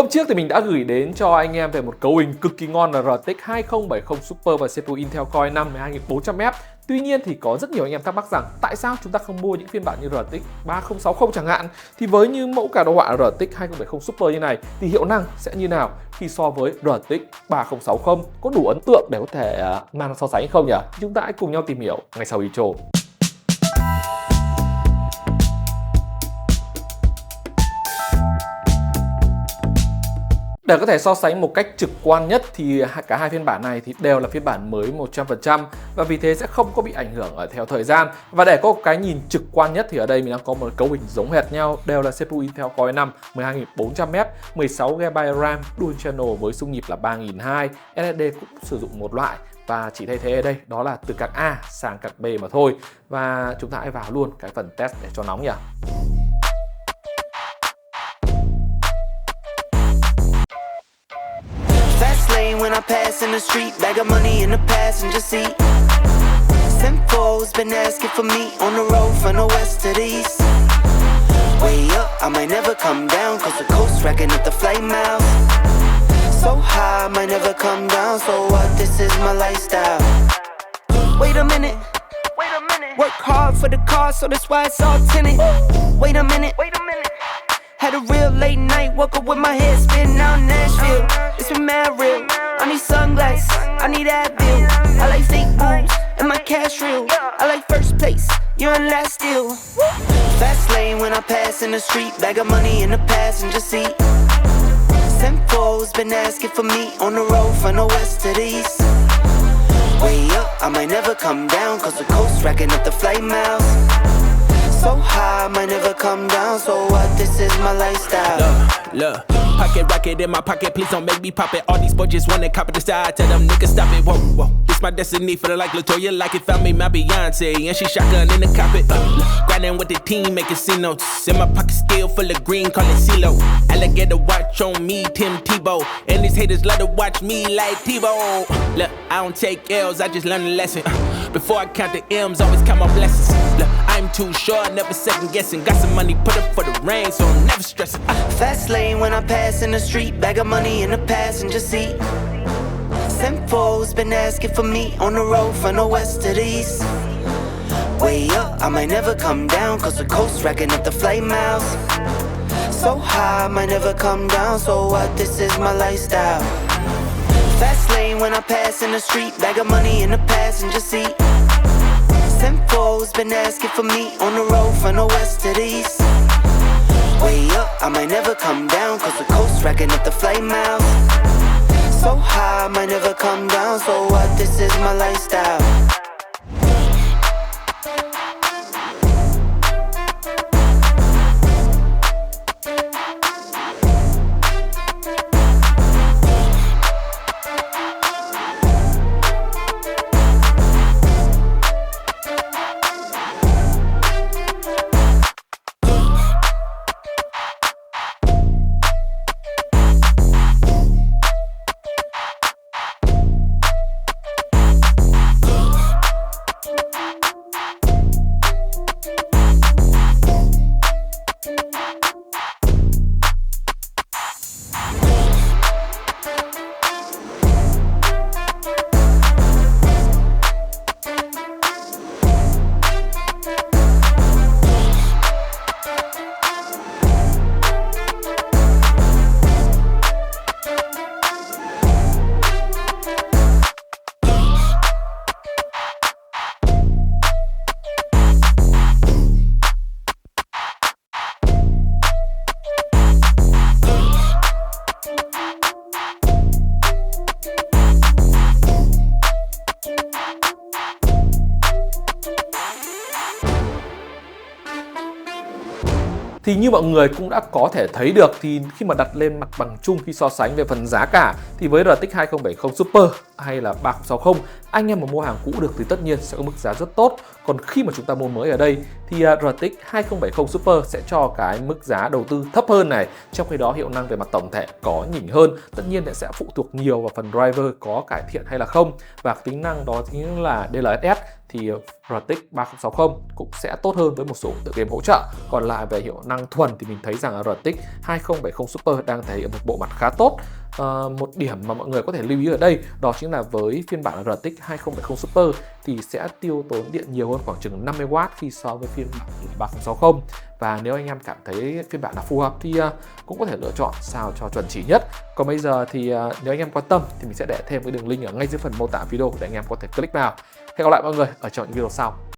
trước thì mình đã gửi đến cho anh em về một cấu hình cực kỳ ngon là RTX 2070 Super và CPU Intel Core i5 12400F. Tuy nhiên thì có rất nhiều anh em thắc mắc rằng tại sao chúng ta không mua những phiên bản như RTX 3060 chẳng hạn. Thì với như mẫu cả đồ họa RTX 2070 Super như này thì hiệu năng sẽ như nào khi so với RTX 3060? Có đủ ấn tượng để có thể mang so sánh hay không nhỉ? Chúng ta hãy cùng nhau tìm hiểu ngay sau intro. Để có thể so sánh một cách trực quan nhất thì cả hai phiên bản này thì đều là phiên bản mới 100% và vì thế sẽ không có bị ảnh hưởng theo thời gian. Và để có cái nhìn trực quan nhất thì ở đây mình đang có một cấu hình giống hệt nhau, đều là CPU Intel Core i5 12400F, 16GB RAM, dual channel với xung nhịp là 3200, SSD cũng sử dụng một loại và chỉ thay thế ở đây đó là từ card A sang card B mà thôi. Và chúng ta hãy vào luôn cái phần test để cho nóng nhỉ. When I pass in the street, bag of money in the passenger seat. Simcoe's been asking for me on the road from the west to the east. Way up, I might never come down, cause the coast racking up the flight miles. So high, I might never come down, so what, this is my lifestyle. Wait a minute, work hard for the car, so that's why it's all tinted. Wait a minute, had a real late night, woke up with my head spinning out in Nashville. It's been mad real. I need sunglasses, I need Advil. I like fake boobs and my cash real. I like first place, you're in last still. Fast lane when I pass in the street, bag of money in the passenger seat. Simcoe's been asking for me on the road from the west to the east. Way up, I might never come down, cause the coast racking up the flight miles. So high, I might never come down, so what, this is my lifestyle. Look, pocket rocket in my pocket, please don't make me pop it. All these boys just wanna copy the style, tell them niggas stop it. Whoa, whoa, this my destiny, feeling like Latoya, like it found me my Beyonce, and she shotgun in the cockpit. Grinding with the team, making C notes. In my pocket still full of green, call it CeeLo. Alligator watch on me, Tim Tebow, and these haters love to watch me like Tebow. Look, I don't take L's, I just learn a lesson. Before I count the M's, always count my blessings. Look, I'm too short, never second guessing. Got some money put up for the rain, so I'm never stressing. Fast lane when I pass in the street, bag of money in the passenger seat. Simcoe's been asking for me on the road from the west to the east. Way up, I might never come down, cause the coast racking up the flight miles. So high, I might never come down, so what, this is my lifestyle. Fast lane when I pass in the street, bag of money in the passenger seat. Simcoe's been asking for me on the road from the west to the east. Way up, I might never come down, cause the coast racking up the flight miles. So high, I might never come down, so what, this is my lifestyle. Thì như mọi người cũng đã có thể thấy được thì khi mà đặt lên mặt bằng chung khi so sánh về phần giá cả thì với RTX 2070 Super hay là 3060, anh em mà mua hàng cũ được thì tất nhiên sẽ có mức giá rất tốt. Còn khi mà chúng ta mua mới ở đây thì RTX 2070 Super sẽ cho cái mức giá đầu tư thấp hơn này, trong khi đó hiệu năng về mặt tổng thể có nhỉnh hơn. Tất nhiên sẽ phụ thuộc nhiều vào phần driver có cải thiện hay là không, và tính năng đó chính là DLSS thì RTX 3060 cũng sẽ tốt hơn với một số tựa game hỗ trợ. Còn lại về hiệu năng thuần thì mình thấy rằng RTX 2070 Super đang thể hiện một bộ mặt khá tốt. Một điểm mà mọi người có thể lưu ý ở đây đó chính là với phiên bản RTX 2070 Super thì sẽ tiêu tốn điện nhiều hơn khoảng chừng 50W khi so với phiên bản 3060. Và nếu anh em cảm thấy phiên bản là phù hợp thì cũng có thể lựa chọn sao cho chuẩn chỉ nhất. Còn bây giờ thì nếu anh em quan tâm thì mình sẽ để thêm cái đường link ở ngay dưới phần mô tả video để anh em có thể click vào. Hẹn gặp lại mọi người ở trong những video sau.